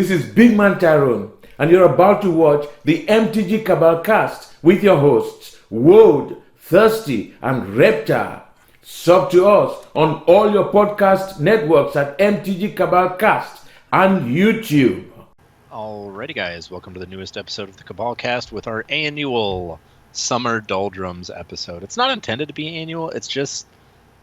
This is Big Man Tyrone, and you're about to watch the MtG Cabal cast with your hosts, Woad, Thirsty, and Reptar. Sub to us on all your podcast networks at MtG Cabal Cast and YouTube. Alrighty, guys, welcome to the newest episode of the Cabal Cast with our annual Summer Doldrums episode. It's not intended to be annual, it's just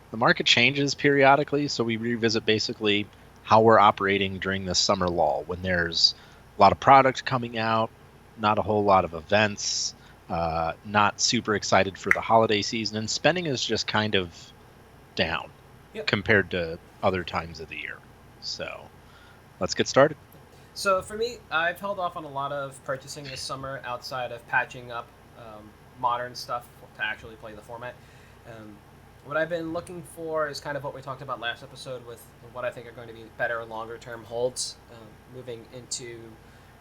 the market changes periodically, so we revisit basically how we're operating during this summer lull when there's a lot of product coming out, not a whole lot of events, not super excited for the holiday season, and spending is just kind of down compared to other times of the year. So let's get started. So for me, I've held off on a lot of purchasing this summer outside of patching up modern stuff to actually play the format. What I've been looking for is kind of what we talked about last episode with what I think are going to be better longer-term holds moving into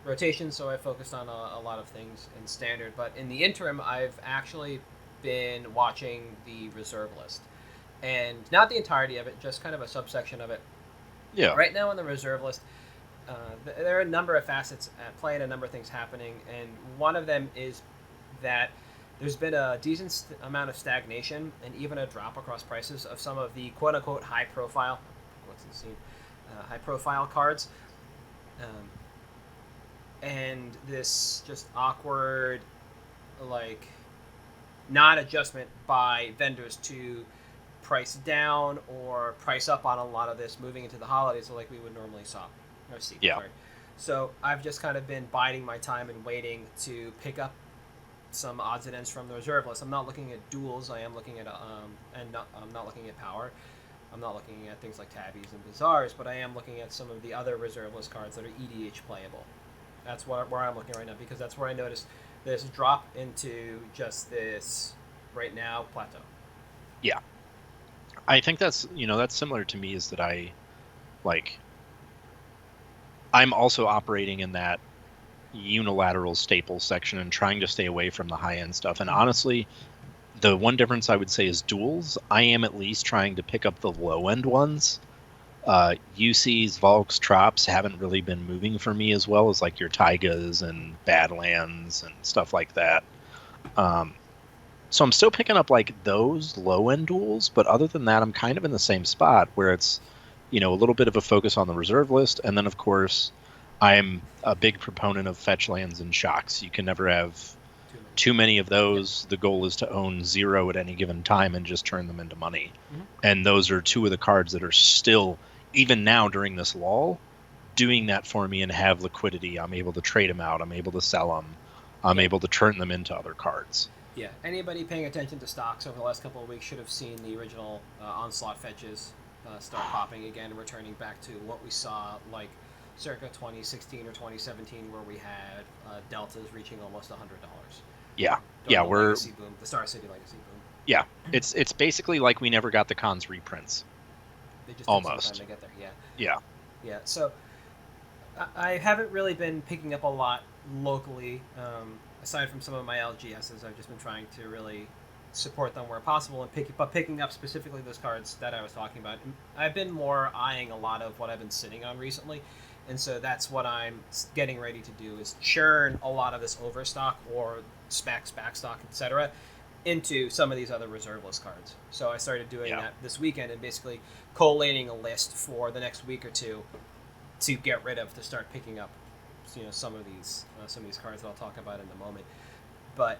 rotation, so I focused on a lot of things in Standard. But in the interim, I've actually been watching the reserve list. And not the entirety of it, just kind of a subsection of it. Yeah. Right now on the reserve list, there are a number of facets at play and a number of things happening, and one of them is that there's been a decent amount of stagnation and even a drop across prices of some of the quote-unquote high-profile, high-profile cards, and this just awkward, like, non-adjustment by vendors to price down or price up on a lot of this moving into the holidays, like we would normally see. Yeah. So I've just kind of been biding my time and waiting to pick up some odds and ends from the reserve list. I'm not looking at duels. I am looking at I'm not looking at power. I'm not looking at things like tabbies and bazaars, but I am looking at some of the other reserve list cards that are EDH playable. That's where I'm looking right now, because that's where I noticed this drop into just this right now plateau. Yeah. I think that's similar to me, is that I'm also operating in that unilateral staple section and trying to stay away from the high-end stuff. And honestly, the one difference I would say is duels. I am at least trying to pick up the low-end ones. UCs, Volks, Trops haven't really been moving for me as well as like your Taigas and Badlands and stuff like that. So I'm still picking up like those low-end duels, but other than that, I'm kind of in the same spot where it's, a little bit of a focus on the reserve list. And then, of course, I'm a big proponent of fetch lands and shocks. You can never have too many of those. The goal is to own 0 at any given time and just turn them into money. Mm-hmm. And those are two of the cards that are still, even now during this lull, doing that for me and have liquidity. I'm able to trade them out. I'm able to sell them. I'm able to turn them into other cards. Yeah, anybody paying attention to stocks over the last couple of weeks should have seen the original Onslaught fetches start popping again and returning back to what we saw like circa 2016 or 2017, where we had deltas reaching almost $100. Yeah, Legacy boom, the Star City Legacy boom. Yeah, it's basically like we never got the cons reprints. They just almost took some time to get there. Yeah. So I haven't really been picking up a lot locally. Aside from some of my LGSs, I've just been trying to really support them where possible and picking up specifically those cards that I was talking about. I've been more eyeing a lot of what I've been sitting on recently, and so that's what I'm getting ready to do, is churn a lot of this overstock or specs, backstock, etc. into some of these other reserve list cards. So I started doing that this weekend and basically collating a list for the next week or two to get rid of, to start picking up some of these cards that I'll talk about in a moment. But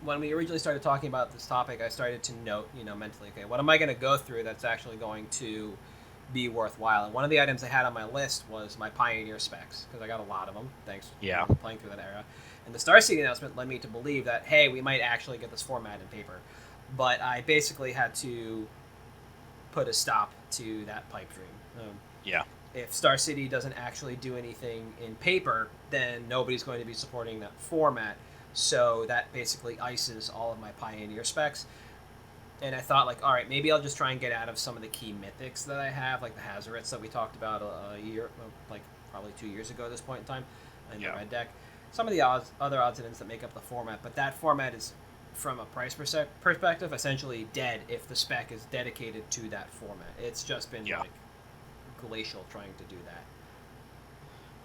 when we originally started talking about this topic, I started to note, mentally, okay, what am I going to go through that's actually going to be worthwhile? And one of the items I had on my list was my Pioneer specs, because I got a lot of them, thanks to playing through that era. And the Star City announcement led me to believe that, hey, we might actually get this format in paper. But I basically had to put a stop to that pipe dream. If Star City doesn't actually do anything in paper, then nobody's going to be supporting that format. So that basically ices all of my Pioneer specs. And I thought, like, all right, maybe I'll just try and get out of some of the key mythics that I have, like the Hazarets that we talked about probably 2 years ago at this point in time, in the red deck. Some of the other odds and ends that make up the format, but that format is, from a price perspective, essentially dead if the spec is dedicated to that format. It's just been like glacial trying to do that.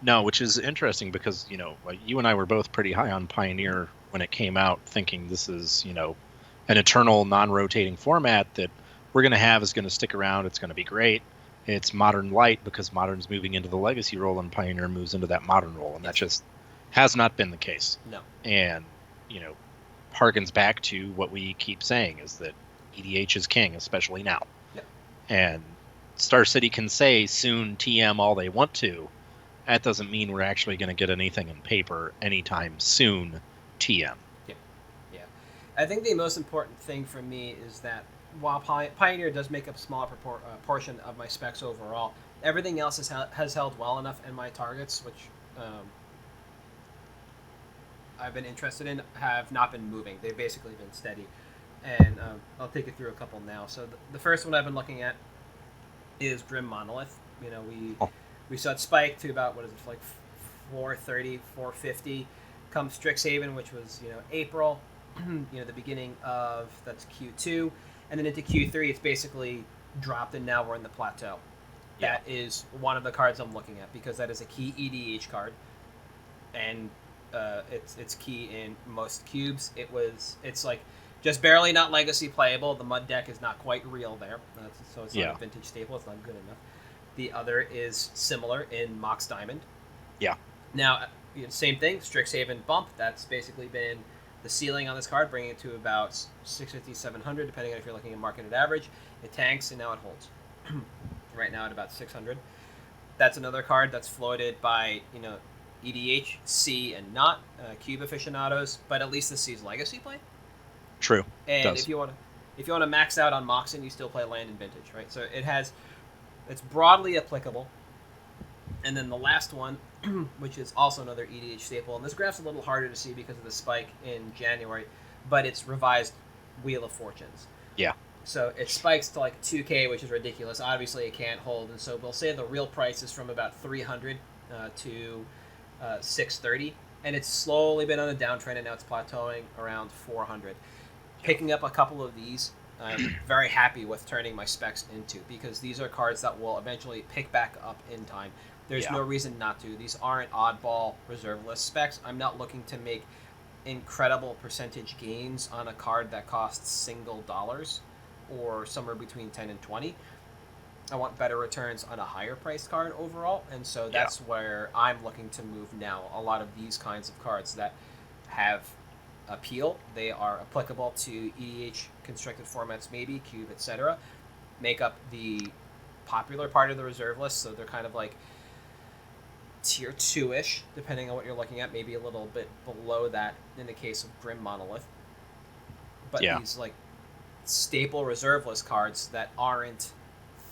No, which is interesting because, like, you and I were both pretty high on Pioneer when it came out, thinking this is, an eternal non-rotating format that we're going to have is going to stick around. It's going to be great. It's modern light because modern's moving into the legacy role and Pioneer moves into that modern role. And that just has not been the case. No. And, harkens back to what we keep saying is that EDH is king, especially now. Yep. And Star City can say soon TM all they want to. That doesn't mean we're actually going to get anything in paper anytime soon TM. Yeah. I think the most important thing for me is that while Pioneer does make up a smaller portion of my specs overall, everything else has held well enough in my targets, which I've been interested in, have not been moving. They've basically been steady. And I'll take you through a couple now. So the first one I've been looking at is Grim Monolith. We saw it spike to about, 430, 450. Come Strixhaven, which was, April, the beginning of, that's Q2. And then into Q3, it's basically dropped, and now we're in the plateau. Yeah. That is one of the cards I'm looking at, because that is a key EDH card. And it's key in most cubes. It's like just barely not legacy playable. The mud deck is not quite real there, so it's not a vintage staple. It's not good enough. The other is similar in Mox Diamond. Yeah. Now, same thing. Strixhaven bump. That's basically been the ceiling on this card, bringing it to about 650, 700, depending on if you're looking at marketed average. It tanks, and now it holds. Right now at about 600. That's another card that's floated by EDH, C, and not cube aficionados, but at least this sees legacy play. True. And if you want to max out on Moxen, you still play land and vintage, right? So it's broadly applicable. And then the last one, which is also another EDH staple, and this graph's a little harder to see because of the spike in January, but it's revised Wheel of Fortunes. Yeah. So it spikes to like 2K, which is ridiculous. Obviously, it can't hold, and so we'll say the real price is from about 300 to 630, and it's slowly been on a downtrend, and now it's plateauing around 400. Picking up a couple of these, I'm very happy with turning my specs into, because these are cards that will eventually pick back up in time. There's no reason not to. These aren't oddball reserve list specs. I'm not looking to make incredible percentage gains on a card that costs single dollars or somewhere between 10 and 20. I want better returns on a higher priced card overall, and so that's where I'm looking to move now. A lot of these kinds of cards that have appeal, they are applicable to EDH constructed formats, maybe Cube, etc., make up the popular part of the reserve list, so they're kind of like tier 2-ish, depending on what you're looking at, maybe a little bit below that in the case of Grim Monolith. But these like staple reserve list cards that aren't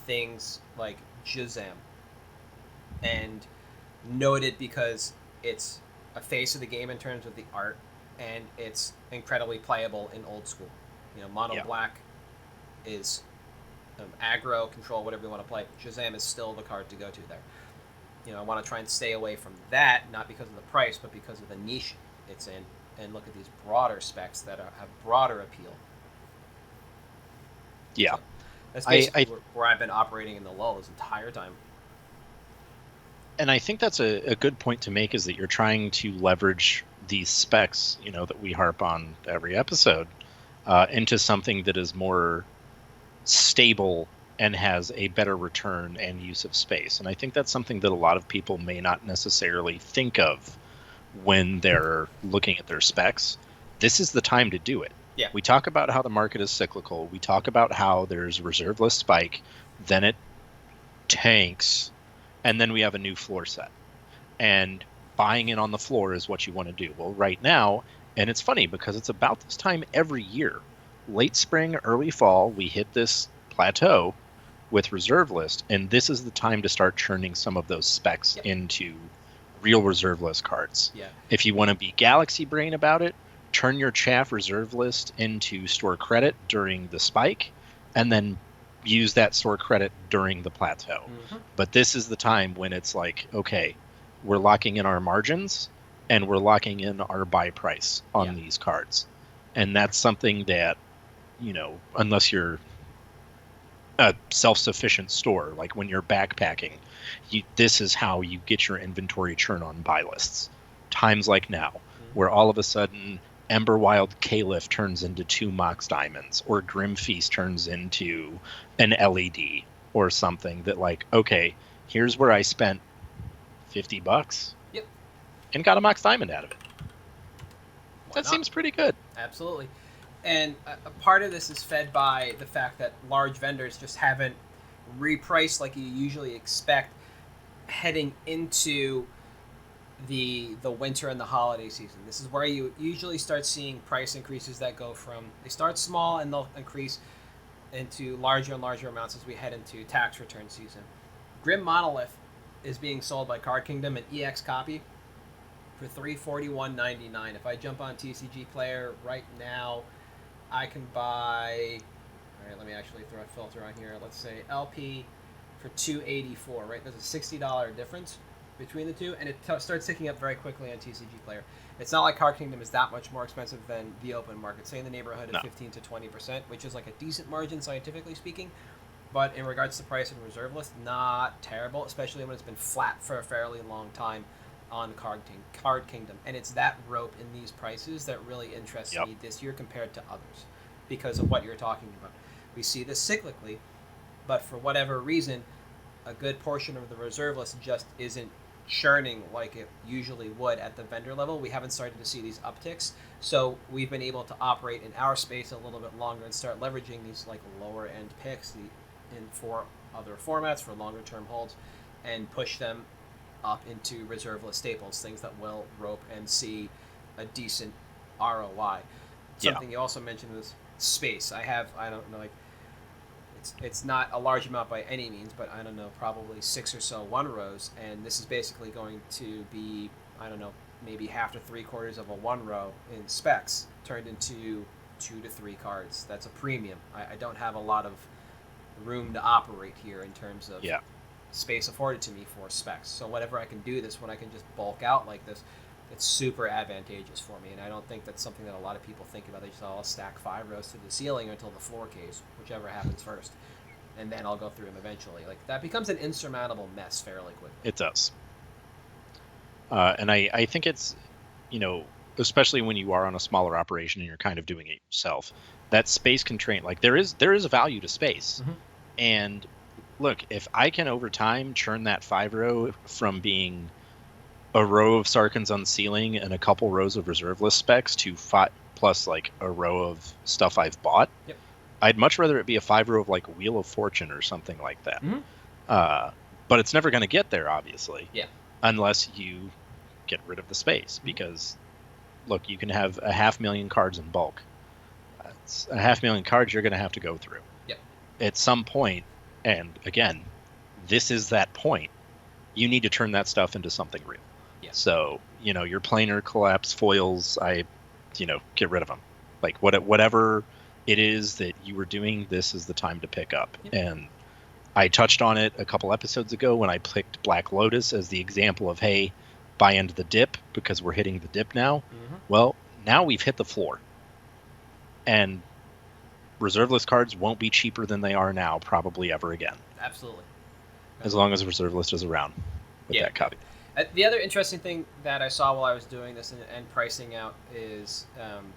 things like Jizam, and noted because it's a face of the game in terms of the art, and it's incredibly playable in old school. Mono black is aggro, control, whatever you want to play. Shazam is still the card to go to there. I want to try and stay away from that, not because of the price, but because of the niche it's in, and look at these broader specs that have broader appeal. Yeah. So that's basically where I've been operating in the lull this entire time. And I think that's a good point to make, is that you're trying to leverage these specs, that we harp on every episode, into something that is more stable and has a better return and use of space. And I think that's something that a lot of people may not necessarily think of when they're looking at their specs. This is the time to do it. Yeah. We talk about how the market is cyclical. We talk about how there's a reserve list spike, then it tanks, and then we have a new floor set. And buying in on the floor is what you want to do. Well, right now, and it's funny because it's about this time every year, late spring, early fall, we hit this plateau with reserve list, and this is the time to start churning some of those specs into real reserve list cards. Yeah. If you want to be galaxy brain about it, turn your chaff reserve list into store credit during the spike, and then use that store credit during the plateau. Mm-hmm. But this is the time when it's like, okay, we're locking in our margins and we're locking in our buy price on these cards. And that's something that, unless you're a self-sufficient store. Like when you're backpacking, this is how you get your inventory churn on buy lists. Times like now, where all of a sudden Emberwild Caliph turns into 2 Mox Diamonds, or Grim Feast turns into an LED or something that, like, okay, here's where I spent $50 Yep. and got a Mox Diamond out of it. Why not? Seems pretty good. Absolutely. And a part of this is fed by the fact that large vendors just haven't repriced like you usually expect heading into the winter and the holiday season. This is where you usually start seeing price increases that go from, they start small and they'll increase into larger and larger amounts as we head into tax return season. Grim Monolith is being sold by Card Kingdom, an EX copy, for $341.99. If I jump on TCG Player right now, I can buy, all right, let me actually throw a filter on here. Let's say LP for $284, right? There's a $60 difference between the two, and it starts ticking up very quickly on TCG Player. It's not like Card Kingdom is that much more expensive than the open market, say in the neighborhood of 15 to 20%, which is like a decent margin scientifically speaking. But in regards to price and reserve list, not terrible, especially when it's been flat for a fairly long time on Card Kingdom. And it's that rope in these prices that really interests me this year compared to others because of what you're talking about. We see this cyclically, but for whatever reason, a good portion of the reserve list just isn't churning like it usually would at the vendor level. We haven't started to see these upticks, so we've been able to operate in our space a little bit longer and start leveraging these like lower end picks for other formats for longer term holds and push them up into reserve list staples, things that will rope and see a decent ROI. Something you also mentioned is space. I don't know, like it's not a large amount by any means, but I don't know, probably 6 or so 1-rows, and this is basically going to be, I don't know, maybe half to 3/4 of a 1-row in specs turned into 2 to 3 cards. That's a premium. I don't have a lot of room to operate here in terms of space afforded to me for specs. So whatever I can do this when I can just bulk out like this, it's super advantageous for me. And I don't think that's something that a lot of people think about. They just, I'll stack 5 rows to the ceiling until the floor case, whichever happens first. And then I'll go through them eventually. Like, that becomes an insurmountable mess fairly quickly. It does. And I think it's, especially when you are on a smaller operation and you're kind of doing it yourself, that space constraint, like there is a value to space. Mm-hmm. And look, if I can over time churn that 5-row from being a row of Sarkhan's on the ceiling and a couple rows of reserve list specs to 5 plus like a row of stuff I've bought, I'd much rather it be a 5-row of like Wheel of Fortune or something like that. Mm-hmm. But it's never going to get there, obviously, unless you get rid of the space. Mm-hmm. Because, look, you can have 500,000 cards in bulk. That's 500,000 cards you're going to have to go through. At some point, and again, this is that point, you need to turn that stuff into something real. So, your planar collapse foils, get rid of them. Like, whatever it is that you were doing, this is the time to pick up. And I touched on it a couple episodes ago when I picked Black Lotus as the example of, hey, buy into the dip because we're hitting the dip now. Mm-hmm. Well, now we've hit the floor. And reserve list cards won't be cheaper than they are now, probably ever again. Absolutely. As long as the reserve list is around with that copy. The other interesting thing that I saw while I was doing this and pricing out is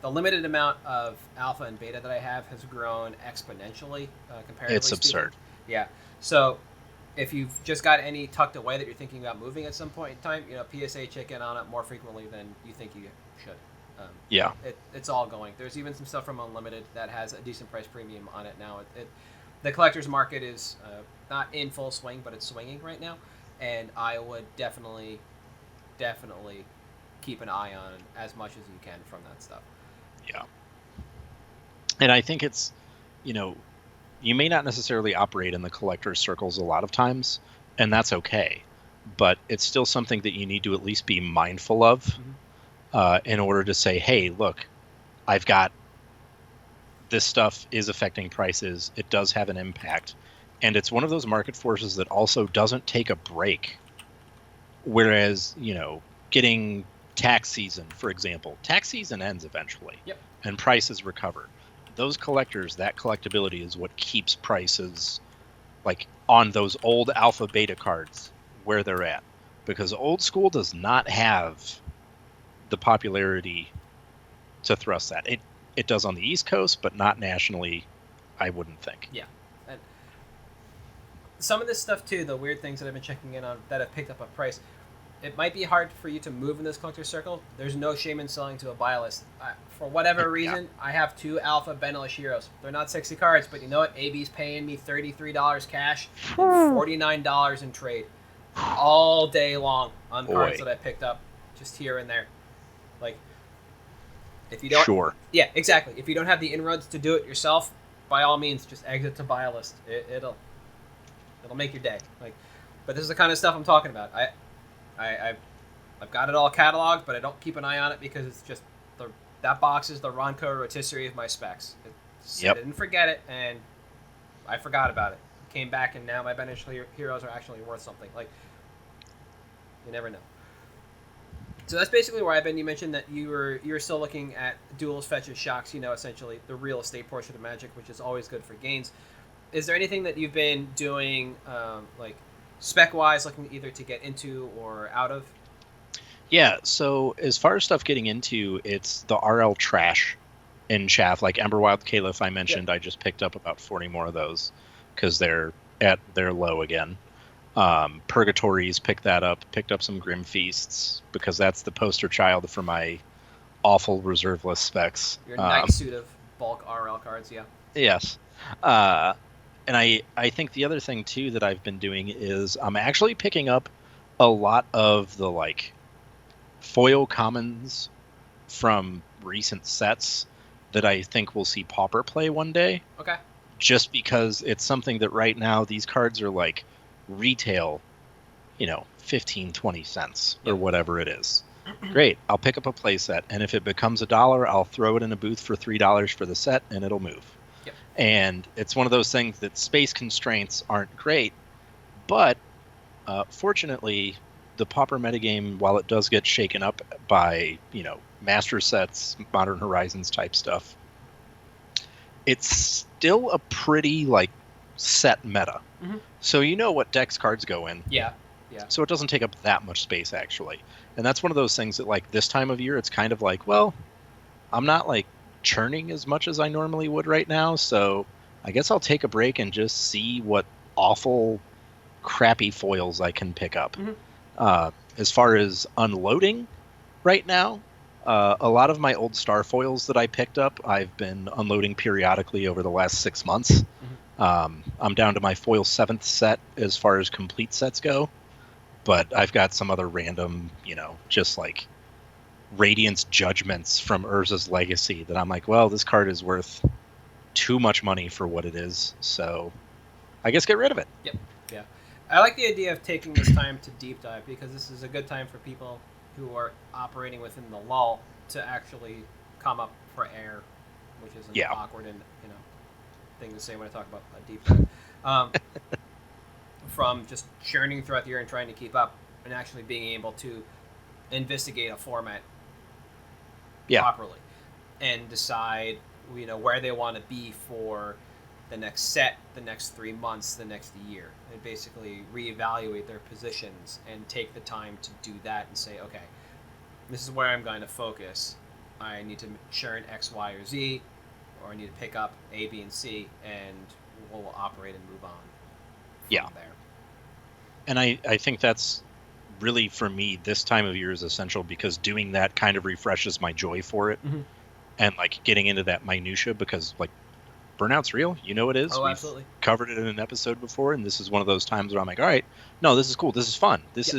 the limited amount of alpha and beta that I have has grown exponentially comparatively. It's absurd. Yeah. So if you've just got any tucked away that you're thinking about moving at some point in time, PSA check in on it more frequently than you think you should. It's all going. There's even some stuff from Unlimited that has a decent price premium on it now. The collector's market is not in full swing, but it's swinging right now. And I would definitely keep an eye on as much as you can from that stuff. Yeah. And I think it's, you may not necessarily operate in the collector's circles a lot of times, and that's okay. But it's still something that you need to at least be mindful of in order to say, hey, look, I've got this stuff is affecting prices. It does have an impact. And it's one of those market forces that also doesn't take a break. Whereas, getting tax season, for example, tax season ends eventually and prices recover. Those collectors, that collectability is what keeps prices like on those old alpha beta cards where they're at, because old school does not have the popularity to thrust that. It does on the East Coast, but not nationally, I wouldn't think. Yeah. And some of this stuff too, the weird things that I've been checking in on that have picked up a price, it might be hard for you to move in this collector circle. There's no shame in selling to a buy list. For whatever reason, I have 2 Alpha Benelish Heroes. They're not sexy cards, but you know what? AB's paying me $33 cash and $49 in trade all day long on cards that I picked up just here and there. Like, if you don't... Sure. Yeah, exactly. If you don't have the inroads to do it yourself, by all means, just exit to buy a list. It'll make your day. Like, but this is the kind of stuff I'm talking about. I've got it all cataloged, but I don't keep an eye on it because it's just that box is the Ronco rotisserie of my specs. I didn't forget it, and I forgot about it. Came back, and now my Banish Heroes are actually worth something. Like, you never know. So that's basically where I've been. You mentioned that you were still looking at duels, fetches, shocks. Essentially the real estate portion of Magic, which is always good for gains. Is there anything that you've been doing, like spec-wise, looking either to get into or out of? Yeah, so as far as stuff getting into, it's the RL trash in Chaff, like Emberwild Caliph I mentioned. Yep. I just picked up about 40 more of those because they're at their low again. Purgatories picked up some Grim Feasts because that's the poster child for my awful reserveless specs. Your nice suit of bulk RL cards, yeah. Yes. And I think the other thing too that I've been doing is I'm actually picking up a lot of the like foil commons from recent sets that I think we'll see Pauper play one day. Okay. Just because it's something that right now these cards are like retail, 15, 20 cents or whatever it is. Great. I'll pick up a play set, and if it becomes $1, I'll throw it in a booth for $3 for the set, and it'll move. Yep. And it's one of those things that space constraints aren't great, but fortunately, the Pauper metagame, while it does get shaken up by, master sets, Modern Horizons type stuff, it's still a pretty, set meta. Mm-hmm. So you know what decks cards go in. Yeah. So it doesn't take up that much space, actually. And that's one of those things that, this time of year, it's kind of like, well, I'm not, churning as much as I normally would right now, so I guess I'll take a break and just see what awful, crappy foils I can pick up. Mm-hmm. As far as unloading right now, a lot of my old star foils that I picked up, I've been unloading periodically over the last 6 months. Mm-hmm. I'm down to my foil 7th set as far as complete sets go, but I've got some other random, just Radiance Judgments from Urza's Legacy that I'm like, well, this card is worth too much money for what it is, so I guess get rid of it. Yep. Yeah. I like the idea of taking this time to deep dive because this is a good time for people who are operating within the lull to actually come up for air, which is an awkward and thing to say when I talk about a deep dive. From just churning throughout the year and trying to keep up, and actually being able to investigate a format properly and decide where they want to be for the next set, the next 3 months, the next year, and basically reevaluate their positions and take the time to do that and say, okay, this is where I'm going to focus. I need to churn X, Y, or Z, or I need to pick up A, B, and C, and we'll operate and move on from there. And I think that's really, for me, this time of year is essential because doing that kind of refreshes my joy for it. Mm-hmm. And getting into that minutia because burnout's real. You know it is. Oh, We've absolutely. covered it in an episode before, and this is one of those times where I'm like, all right, no, this is cool. This is fun. This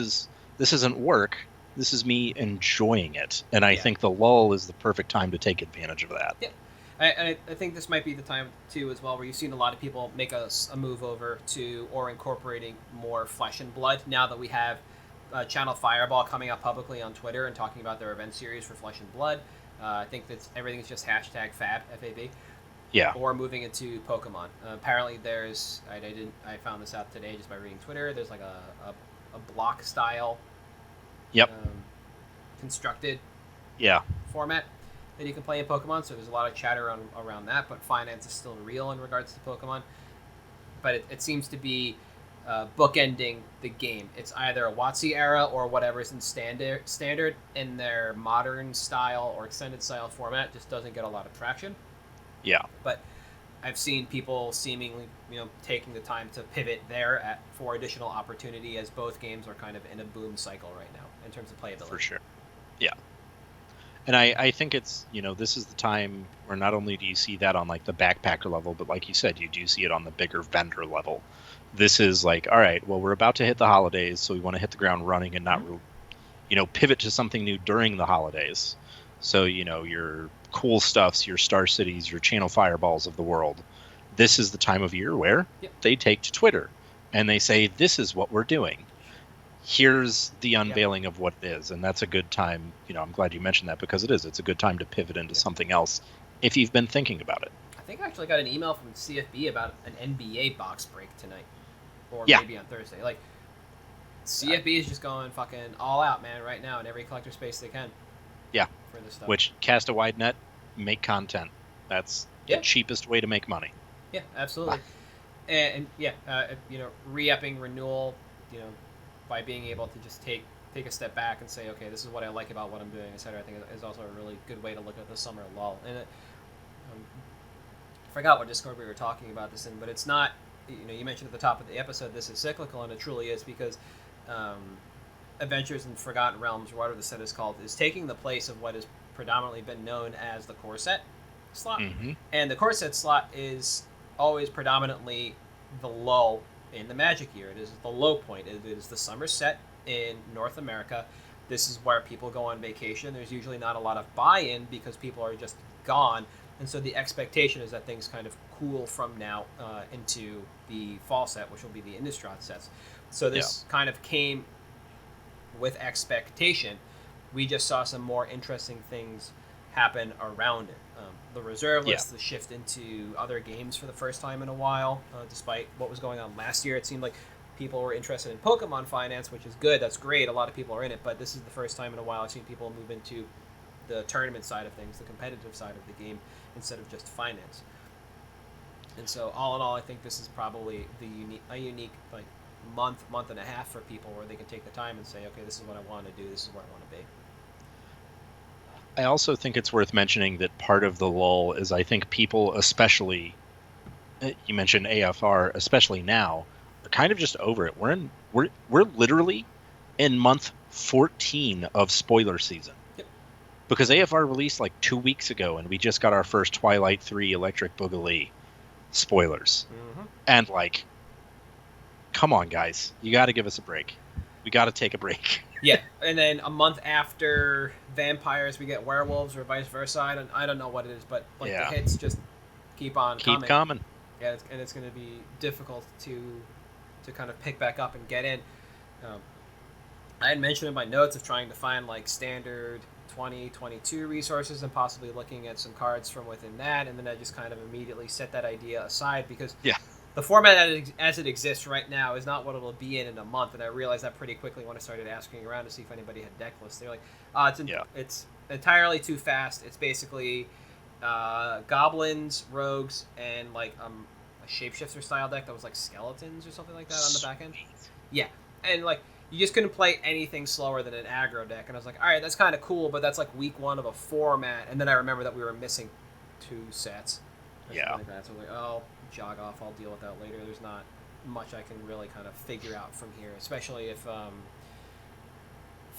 isn't work. This is me enjoying it. And I think the lull is the perfect time to take advantage of that. Yeah. I think this might be the time, too, as well, where you've seen a lot of people make a move over to or incorporating more flesh and blood now that we have Channel Fireball coming out publicly on Twitter and talking about their event series for Flesh and Blood. I think that everything's just hashtag FAB, F-A-B. Yeah. Or moving into Pokemon. Apparently there's, I found this out today just by reading Twitter, there's a block style constructed format that you can play in Pokemon, so there's a lot of chatter around that, but finance is still real in regards to Pokemon. but it seems to be bookending the game. It's either a WotC era or whatever's in standard in their modern style or extended style format just doesn't get a lot of traction. Yeah. But I've seen people seemingly, taking the time to pivot there for additional opportunity, as both games are kind of in a boom cycle right now in terms of playability. For sure. Yeah. And I think it's, this is the time where not only do you see that on like the backpacker level, but like you said, you do see it on the bigger vendor level. This is like, all right, well, we're about to hit the holidays, so we want to hit the ground running and not, pivot to something new during the holidays. So, your cool stuffs, your Star Cities, your Channel Fireballs of the world. This is the time of year where they take to Twitter and they say, this is what we're doing. Here's the unveiling of what it is. And that's a good time. I'm glad you mentioned that, because it is. It's a good time to pivot into something else if you've been thinking about it. I think I actually got an email from CFB about an NBA box break tonight. Or maybe on Thursday. Like, CFB is just going fucking all out, man, right now in every collector space they can. Yeah. For this stuff. Which, cast a wide net, make content. That's the cheapest way to make money. Yeah, absolutely. And re-upping renewal, by being able to just take a step back and say, okay, this is what I like about what I'm doing, etc. I think is also a really good way to look at the summer lull. And I forgot what Discord we were talking about this in, but it's not. You mentioned at the top of the episode, this is cyclical, and it truly is, because Adventures in Forgotten Realms, or whatever the set is called, is taking the place of what has predominantly been known as the core set slot. Mm-hmm. And the core set slot is always predominantly the lull in the Magic year. It is the low point. It is the summer set in North America. This is where people go on vacation. There's usually not a lot of buy-in because people are just gone. And so the expectation is that things kind of cool from now into the fall set, which will be the Innistrad sets. So this kind of came with expectation. We just saw some more interesting things happen around it. The reserve list, the shift into other games for the first time in a while, despite what was going on last year. It seemed like people were interested in Pokemon Finance, which is good. That's great. A lot of people are in it. But this is the first time in a while I've seen people move into the tournament side of things, the competitive side of the game, instead of just finance. And so all in all, I think this is probably a unique like month and a half for people where they can take the time and say, okay, this is what I want to do, this is where I want to be. I also think it's worth mentioning that part of the lull is, I think people, especially, you mentioned AFR, especially now, are kind of just over it. We're literally in month 14 of spoiler season. Yep. Because AFR released like 2 weeks ago, and we just got our first Twilight 3 Electric Boogaloo spoilers. Mm-hmm. And like, come on, guys, you got to give us a break. We got to take a break. Yeah, and then a month after vampires, we get werewolves, or vice versa. I don't know what it is, but like the hits just keep coming. Yeah, and it's going to be difficult to kind of pick back up and get in. I had mentioned in my notes of trying to find like standard 2022 resources and possibly looking at some cards from within that, and then I just kind of immediately set that idea aside because the format as it exists right now is not what it'll be in a month, and I realized that pretty quickly when I started asking around to see if anybody had deck lists. They're like, it's entirely too fast. It's basically goblins, rogues, and like a shapeshifter style deck that was like skeletons or something like that on the back end. Yeah, and like you just couldn't play anything slower than an aggro deck, and I was like, all right, that's kind of cool, but that's like week one of a format, and then I remember that we were missing 2 sets. Like that. So I was like, oh, jog off, I'll deal with that later. There's not much I can really kind of figure out from here, especially if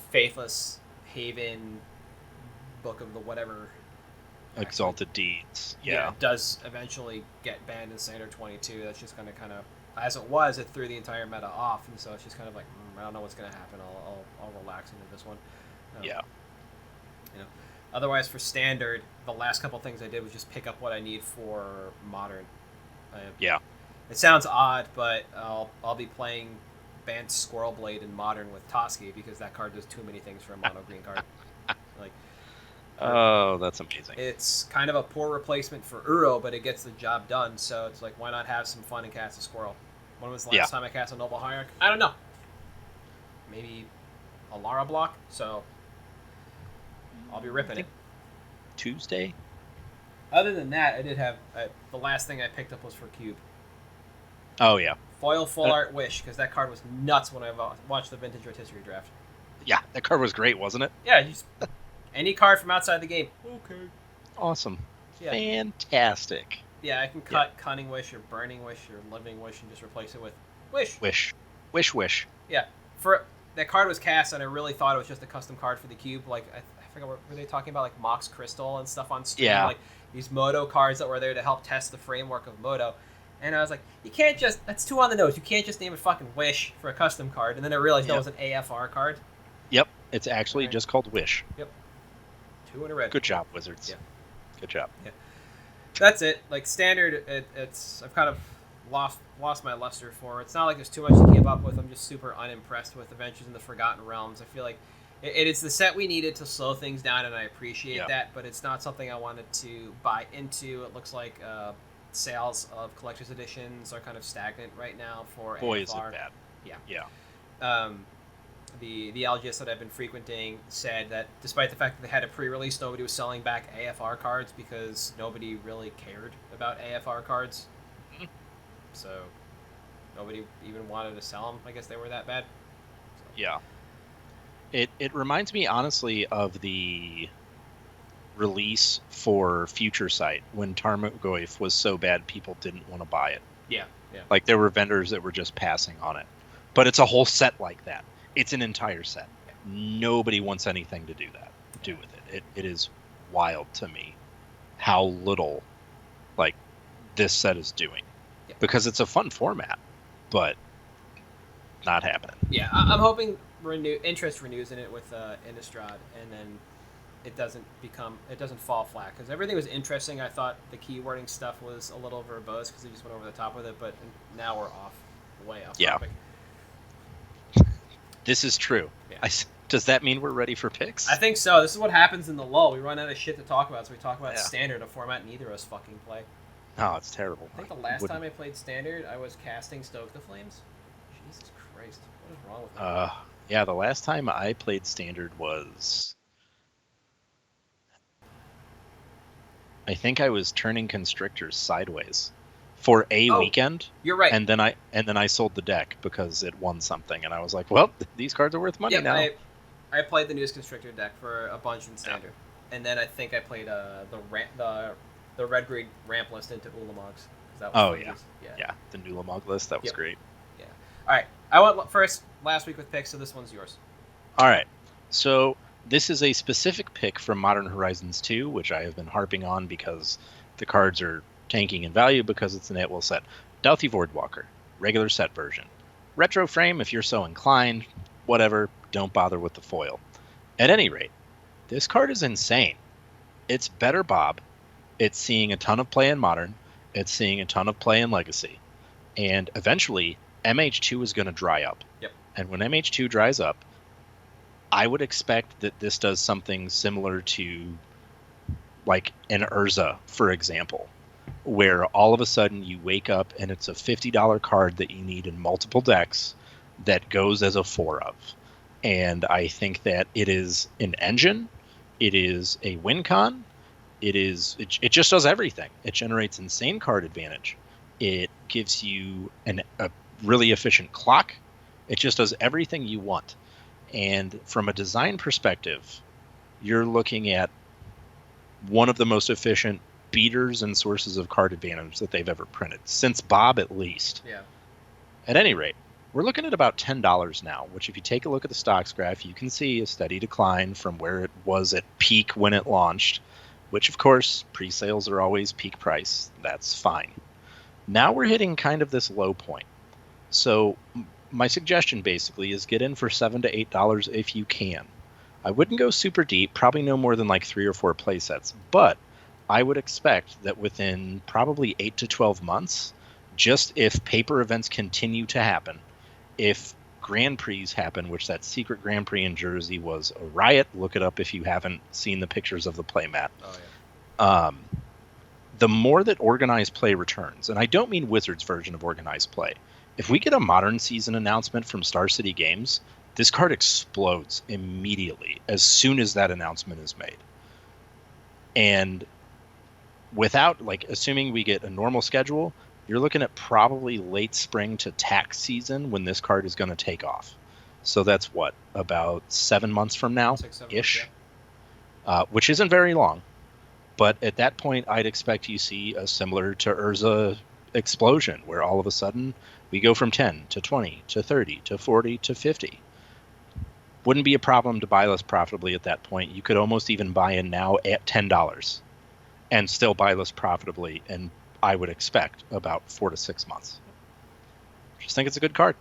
Faithless Haven, Book of the whatever Exalted Deeds does eventually get banned in Standard 22. That's just going to kind of, as it was, it threw the entire meta off, and so it's just kind of like, I don't know what's going to happen. I'll relax into this one. Otherwise, for Standard, the last couple things I did was just pick up what I need for Modern. It sounds odd, but I'll be playing Bant Squirrel Blade in Modern with Toski because that card does too many things for a mono green card. Oh, that's amazing. It's kind of a poor replacement for Uro, but it gets the job done. So it's like, why not have some fun and cast a squirrel? When was the last time I cast a Noble Hierarch? I don't know. Maybe a Lara block. So I'll be ripping it. Tuesday. Other than that, I did have the last thing I picked up was for Cube. Oh yeah, Foil full art Wish, because that card was nuts when I watched the Vintage Rotisserie draft. yeah, that card was great, wasn't it? Yeah, just any card from outside the game. Okay. Awesome, Yeah. fantastic. Yeah, I can cut Cunning Wish or Burning Wish or Living Wish and just replace it with Wish. Wish. Yeah, that card was cast, and I really thought it was just a custom card for the cube. Like I forget what were they talking about, like Mox Crystal and stuff on stream. Yeah. Like these Moto cards that were there to help test the framework of Moto. And I was like, you can't just, that's too on the nose. You can't just name it fucking Wish for a custom card. And then I realized that was an AFR card. Yep, it's actually just called Wish. Yep. 2 in a red. Good job, Wizards. Yeah. Good job. Yeah. That's it. Like standard, it's I've kind of lost my luster for it. It's not like there's too much to keep up with. I'm just super unimpressed with Adventures in the Forgotten Realms. I feel like it is the set we needed to slow things down, and I appreciate that, but it's not something I wanted to buy into. It looks like sales of collector's editions are kind of stagnant right now for Boy, AFR. is it bad. Yeah. The LGS that I've been frequenting said that despite the fact that they had a pre-release, nobody was selling back AFR cards because nobody really cared about AFR cards. Mm-hmm. So nobody even wanted to sell them. I guess they were that bad. So. Yeah. It reminds me, honestly, of the release for Future Sight when Tarmogoyf was so bad people didn't want to buy it. Yeah. Like there were vendors that were just passing on it. But it's a whole set like that. It's an entire set. Nobody wants anything to do with it. It is wild to me how little like this set is doing. Yeah. Because it's a fun format, but not happening. Yeah, I'm hoping interest renews in it with Innistrad, and then it doesn't fall flat, because everything was interesting. I thought the keywording stuff was a little verbose because they just went over the top with it, but now we're way off topic. This is true. Yeah. Does that mean we're ready for picks? I think so. This is what happens in the lull. We run out of shit to talk about, so we talk about Standard, a format neither of us fucking play. Oh, it's terrible. I think the last time I played Standard, I was casting Stoke the Flames. Jesus Christ. What is wrong with me? Yeah, the last time I played Standard was... I think I was turning Constrictors sideways for a weekend. You're right. And then I sold the deck because it won something, and I was like, well, these cards are worth money now. I played the News Constrictor deck for a bunch in Standard. Yeah. And then I think I played the red green ramp list into Ulamogs. Yeah, the Nulamog list, that was great. Yeah. All right, I went first last week with picks, so this one's yours. All right, so this is a specific pick from Modern Horizons 2, which I have been harping on because the cards are tanking in value because it's an at-will set. Douthie Voidwalker, regular set version. Retro frame if you're so inclined, whatever, don't bother with the foil. At any rate, this card is insane. It's better Bob. It's seeing a ton of play in Modern. It's seeing a ton of play in Legacy. And eventually, MH2 is going to dry up. Yep. And when MH2 dries up, I would expect that this does something similar to like an Urza, for example, where all of a sudden you wake up and it's a $50 card that you need in multiple decks that goes as a 4 of. And I think that it is an engine, it is a win con, it just does everything. It generates insane card advantage. It gives you a really efficient clock. It just does everything you want. And from a design perspective, you're looking at one of the most efficient beaters and sources of card advantage that they've ever printed, since Bob at least. Yeah. At any rate, we're looking at about $10 now, which if you take a look at the stocks graph, you can see a steady decline from where it was at peak when it launched, which of course, pre-sales are always peak price. That's fine. Now we're hitting kind of this low point. So my suggestion basically is get in for $7 to $8 if you can. I wouldn't go super deep, probably no more than like 3 or 4 play sets, but I would expect that within probably 8 to 12 months, just if paper events continue to happen, if Grand Prix happen, which that secret Grand Prix in Jersey was a riot. Look it up if you haven't seen the pictures of the playmat. Oh, yeah. The more that organized play returns, and I don't mean Wizards' version of organized play. If we get a modern season announcement from Star City Games, this card explodes immediately as soon as that announcement is made. And without, like, assuming we get a normal schedule, you're looking at probably late spring to tax season when this card is going to take off. So that's what, about 7 months from now, 6-7 ish, months, yeah. which isn't very long. But at that point, I'd expect you see a similar to Urza explosion, where all of a sudden we go from 10 to 20 to 30 to 40 to 50. Wouldn't be a problem to buy less profitably at that point. You could almost even buy in now at $10 and still buy less profitably, and I would expect about 4 to 6 months. Just think it's a good card.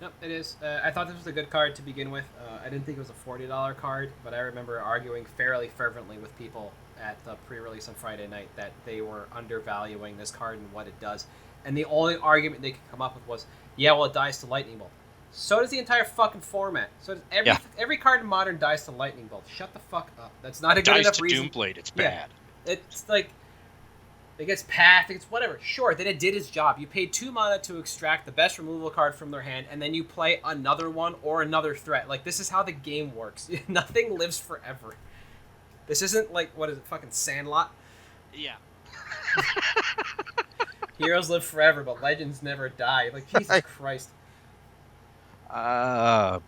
No, it is. I thought this was a good card to begin with. I didn't think it was a $40 card, but I remember arguing fairly fervently with people at the pre-release on Friday night that they were undervaluing this card and what it does. And the only argument they could come up with was, yeah, well, it dies to Lightning Bolt. So does the entire fucking format. So does every card in Modern dies to Lightning Bolt. Shut the fuck up. That's not a good enough reason. Dies to Doomblade. It's bad. It's like, it gets path, it's whatever. Sure, then it did its job. You paid 2 mana to extract the best removal card from their hand, and then you play another one or another threat. Like, this is how the game works. Nothing lives forever. This isn't like, what is it, fucking Sandlot? Yeah. Heroes live forever, but legends never die. Like, Jesus Christ.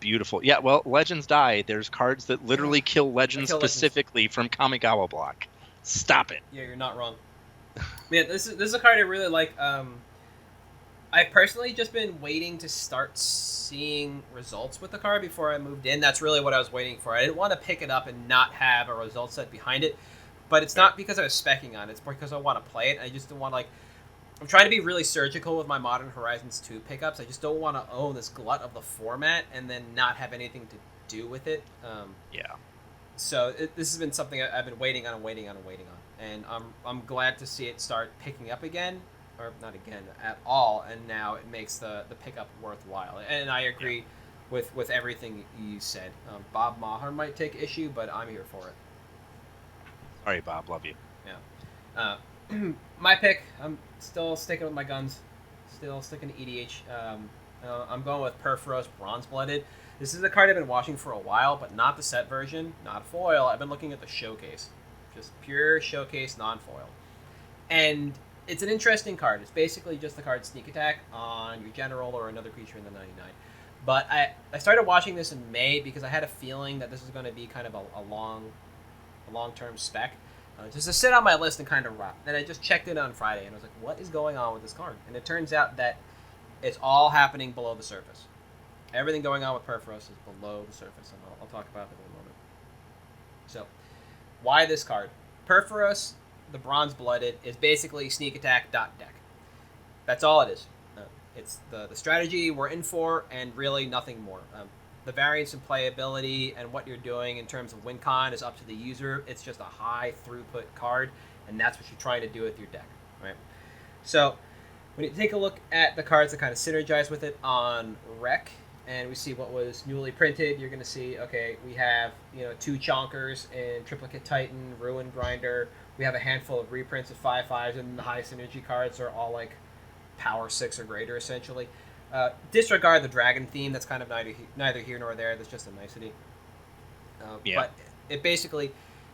Beautiful. Yeah, well, legends die. There's cards that literally kill legends specifically from Kamigawa block. Stop it. Yeah, you're not wrong. Man, this is a card I really like. I've personally just been waiting to start seeing results with the card before I moved in. That's really what I was waiting for. I didn't want to pick it up and not have a result set behind it. But it's not because I was specking on it. It's because I want to play it. I just don't want to, like... I'm trying to be really surgical with my Modern Horizons 2 pickups. I just don't want to own this glut of the format and then not have anything to do with it. So this has been something I've been waiting on. And I'm glad to see it start picking up again. Or not again, at all. And now it makes the pickup worthwhile. And I agree with everything you said. Bob Maher might take issue, but I'm here for it. Sorry, Bob. Love you. Yeah. My pick, I'm still sticking with my guns. Still sticking to EDH. I'm going with Perforos Bronze-Blooded. This is a card I've been watching for a while, but not the set version, not foil. I've been looking at the showcase. Just pure showcase, non-foil. And it's an interesting card. It's basically just the card Sneak Attack on your general or another creature in the 99. But I started watching this in May because I had a feeling that this was going to be kind of a long-term spec. Just to sit on my list and kind of rot. Then I just checked it on Friday and I was like, what is going on with this card? And it turns out that it's all happening below the surface. Everything going on with Perforos is below the surface, and I'll talk about it in a moment. So, why this card? Perforos, the Bronze-Blooded, is basically Sneak Attack deck. That's all it is. It's the strategy we're in for, and really nothing more. The variance in playability and what you're doing in terms of win con is up to the user. It's just a high throughput card, and that's what you're trying to do with your deck, right? So, when you take a look at the cards that kind of synergize with it on Rec, and we see what was newly printed, you're going to see, okay, we have 2 Chonkers in Triplicate Titan, Ruin Grinder. We have a handful of reprints of 5/5s, and the high synergy cards are all like Power 6 or greater, essentially. Disregard the dragon theme. That's kind of neither here nor there. That's just a nicety. But it basically,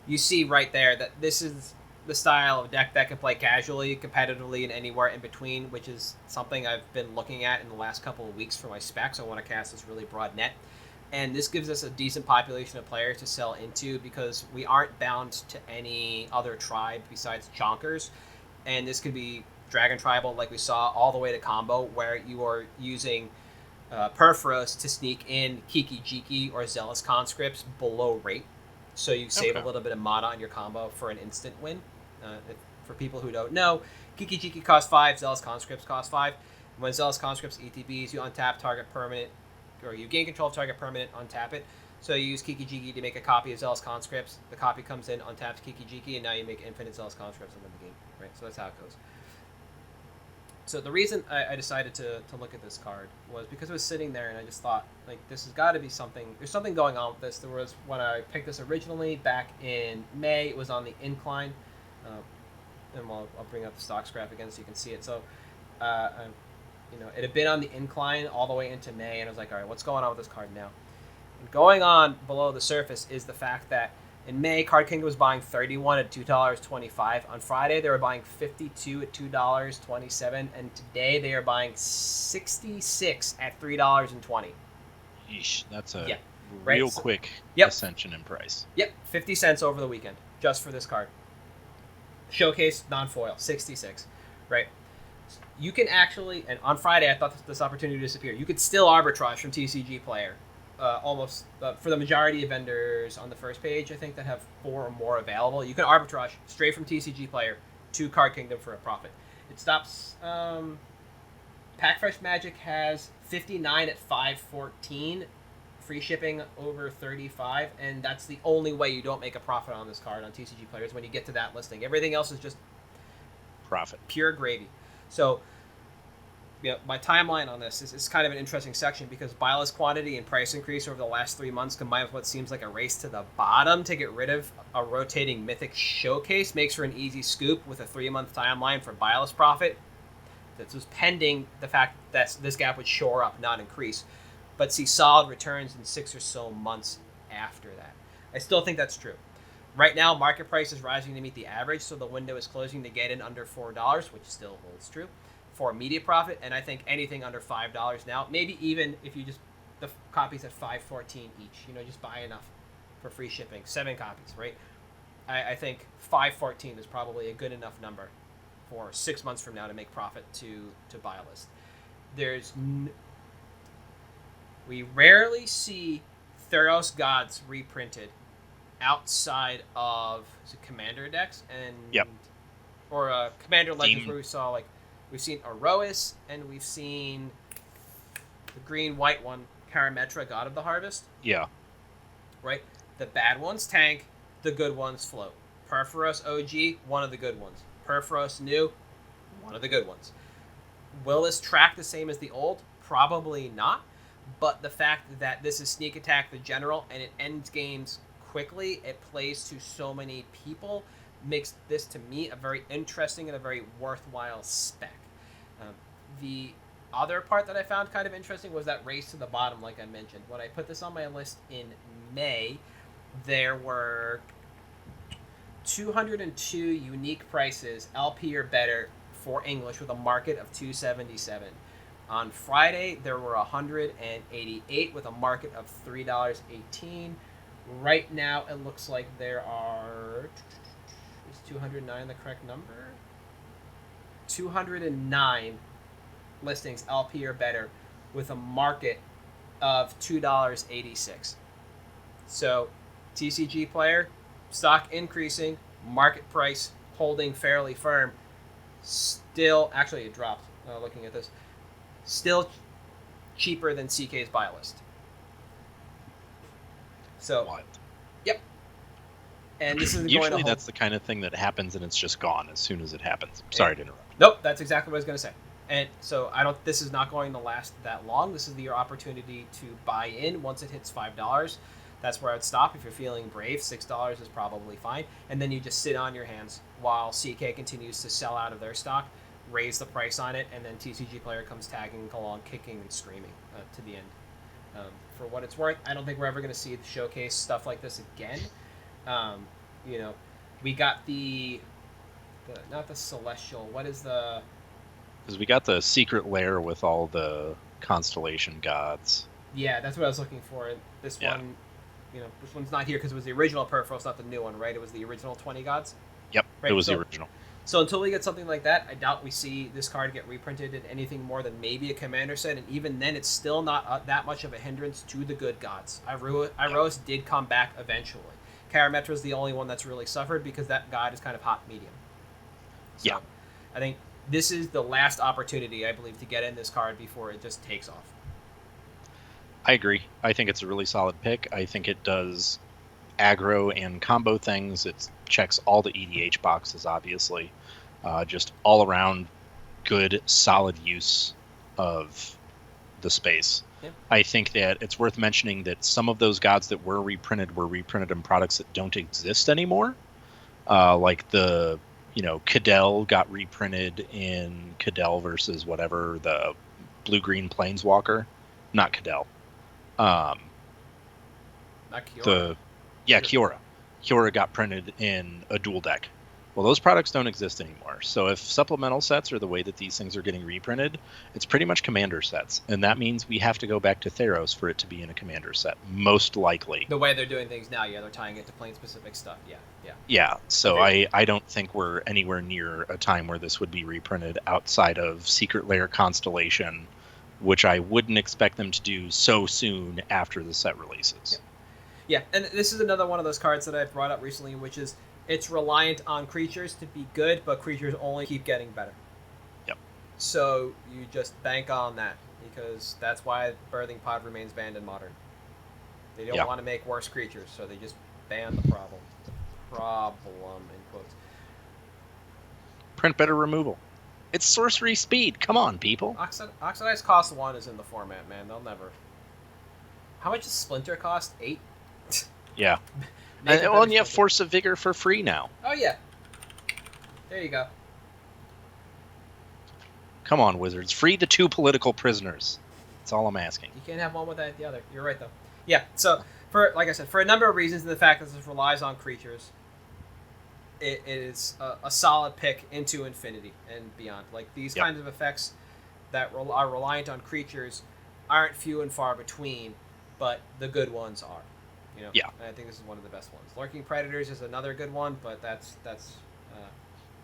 you see right there that this is the style of deck that can play casually, competitively, and anywhere in between, which is something I've been looking at in the last couple of weeks for my specs. I want to cast this really broad net. And this gives us a decent population of players to sell into because we aren't bound to any other tribe besides Chonkers. And this could be Dragon Tribal, like we saw, all the way to combo, where you are using Perforos to sneak in Kiki Jiki or Zealous Conscripts below rate. So you save a little bit of mana on your combo for an instant win. For people who don't know, Kiki Jiki costs 5, Zealous Conscripts cost 5. When Zealous Conscripts ETBs, you untap target permanent, or you gain control of target permanent, untap it. So you use Kiki Jiki to make a copy of Zealous Conscripts. The copy comes in, untaps Kiki Jiki, and now you make infinite Zealous Conscripts in the game. Right? So that's how it goes. So the reason I decided to look at this card was because I was sitting there and I just thought, like, this has got to be something. There's something going on with this. There was, when I picked this originally back in May, it was on the incline. And I'll bring up the stocks graph again so you can see it. So, it had been on the incline all the way into May, and I was like, all right, what's going on with this card now? And going on below the surface is the fact that In May, Card Kingdom was buying 31 at $2.25. On Friday, they were buying 52 at $2.27, and today they are buying 66 at $3.20. Yeesh, that's a right? real quick Yep. ascension in price. Yep, 50 cents over the weekend just for this card. Showcase non-foil, 66, right? You can actually, and on Friday I thought this opportunity disappeared. You could still arbitrage from TCG Player. Almost for the majority of vendors on the first page, I think, that have 4 or more available. You can arbitrage straight from TCG Player to Card Kingdom for a profit. It stops. Pack Fresh Magic has 59 at 514, free shipping over 35, and that's the only way you don't make a profit on this card on TCG Player is when you get to that listing. Everything else is just profit, pure gravy. So, my timeline on this is kind of an interesting section because buy list quantity and price increase over the last 3 months combined with what seems like a race to the bottom to get rid of a rotating Mythic Showcase makes for an easy scoop with a 3-month timeline for buy list profit. This was pending the fact that this gap would shore up, not increase, but see solid returns in 6 or so months after that. I still think that's true. Right now, market price is rising to meet the average, so the window is closing to get in under $4, which still holds true, for immediate profit, and I think anything under $5 now, maybe even if you just, the copies at $5.14 each, just buy enough for free shipping, 7 copies, right? I think $5.14 is probably a good enough number for 6 months from now to make profit to buy a list. We rarely see Thoros Gods reprinted outside of Commander decks and or Commander Legends where we saw we've seen Erois and we've seen the green-white one, Karametra, God of the Harvest. Yeah. Right? The bad ones tank, the good ones float. Perforos OG, one of the good ones. Perforos New, one of the good ones. Will this track the same as the old? Probably not. But the fact that this is Sneak Attack the General and it ends games quickly, it plays to so many people, makes this to me a very interesting and a very worthwhile spec. The other part that I found kind of interesting was that race to the bottom, like I mentioned. When I put this on my list in May, there were 202 unique prices, LP or better, for English with a market of 277. On Friday, there were 188 with a market of $3.18. Right now, it looks like there are... Is 209 the correct number? 209 listings, LP or better, with a market of $2.86. So, TCG Player, stock increasing, market price holding fairly firm. Still, actually it dropped, looking at this. Still cheaper than CK's buy list. So, what? Yep. And this is usually that's the kind of thing that happens and it's just gone as soon as it happens. Sorry to interrupt. Nope, that's exactly what I was going to say. And so this is not going to last that long. This is your opportunity to buy in once it hits $5. That's where I'd stop. If you're feeling brave, $6 is probably fine. And then you just sit on your hands while CK continues to sell out of their stock, raise the price on it, and then TCG Player comes tagging along, kicking and screaming to the end. For what it's worth, I don't think we're ever going to see the showcase stuff like this again. We got the not the Celestial. What is the... Because we got the secret lair with all the Constellation Gods. Yeah, that's what I was looking for. This one, this one's not here because it was the original Perforos, not the new one, right? It was the original 20 Gods? Yep, right? It was the original. So until we get something like that, I doubt we see this card get reprinted in anything more than maybe a Commander set, and even then, it's still not that much of a hindrance to the good gods. Iroas did come back eventually. Karametra is the only one that's really suffered because that god is kind of hot medium. So I think this is the last opportunity, I believe, to get in this card before it just takes off. I agree. I think it's a really solid pick. I think it does aggro and combo things. It checks all the EDH boxes, obviously. Just all around good, solid use of the space. Yeah. I think that it's worth mentioning that some of those gods that were reprinted in products that don't exist anymore. Like the, Cadell got reprinted in Cadell versus whatever, the blue-green Planeswalker. Not Cadell. Not Kiora. Kiora. Hyora got printed in a dual deck. Well, those products don't exist anymore. So if supplemental sets are the way that these things are getting reprinted, it's pretty much commander sets. And that means we have to go back to Theros for it to be in a commander set, most likely. The way they're doing things now, yeah, they're tying it to plane-specific stuff. Yeah. Yeah, so Okay. I don't think we're anywhere near a time where this would be reprinted outside of Secret Lair Constellation, which I wouldn't expect them to do so soon after the set releases. Yeah, and this is another one of those cards that I've brought up recently, which is it's reliant on creatures to be good, but creatures only keep getting better. Yep. So you just bank on that, because that's why Birthing Pod remains banned in Modern. They don't want to make worse creatures, so they just ban the problem. Problem, in quotes. Print better removal. It's sorcery speed. Come on, people. Oxidized cost 1 is in the format, man. They'll never... How much does Splinter cost? 8? Yeah. Make it Well, and better you have Splinter. Force of Vigor for free now. Oh, yeah. There you go. Come on, Wizards. Free the 2 political prisoners. That's all I'm asking. You can't have one without the other. You're right, though. Yeah, so, like I said, for a number of reasons, and the fact that this relies on creatures, it is a solid pick into infinity and beyond. Like, these kinds of effects that are reliant on creatures aren't few and far between, but the good ones are. You know? Yeah. And I think this is one of the best ones. Lurking Predators is another good one, but that's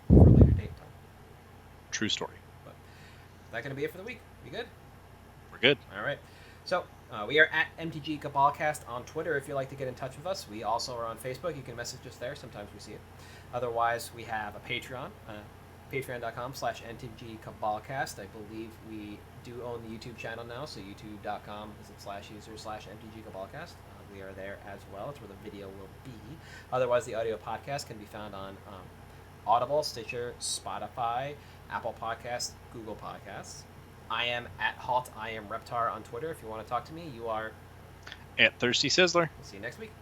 for a later date time. True story. But that going to be it for the week. We good? We're good. All right. So we are at MTG Cabalcast on Twitter if you'd like to get in touch with us. We also are on Facebook. You can message us there. Sometimes we see it. Otherwise, we have a Patreon, patreon.com/MTG Cabalcast. I believe we do own the YouTube channel now, so youtube.com/user/MTG Cabalcast. We are there as well. It's where the video will be. Otherwise, the audio podcast can be found on Audible, Stitcher, Spotify, Apple Podcasts, Google Podcasts. I am at Halt. I am Reptar on Twitter. If you want to talk to me, you are At Thirsty Sizzler. We'll see you next week.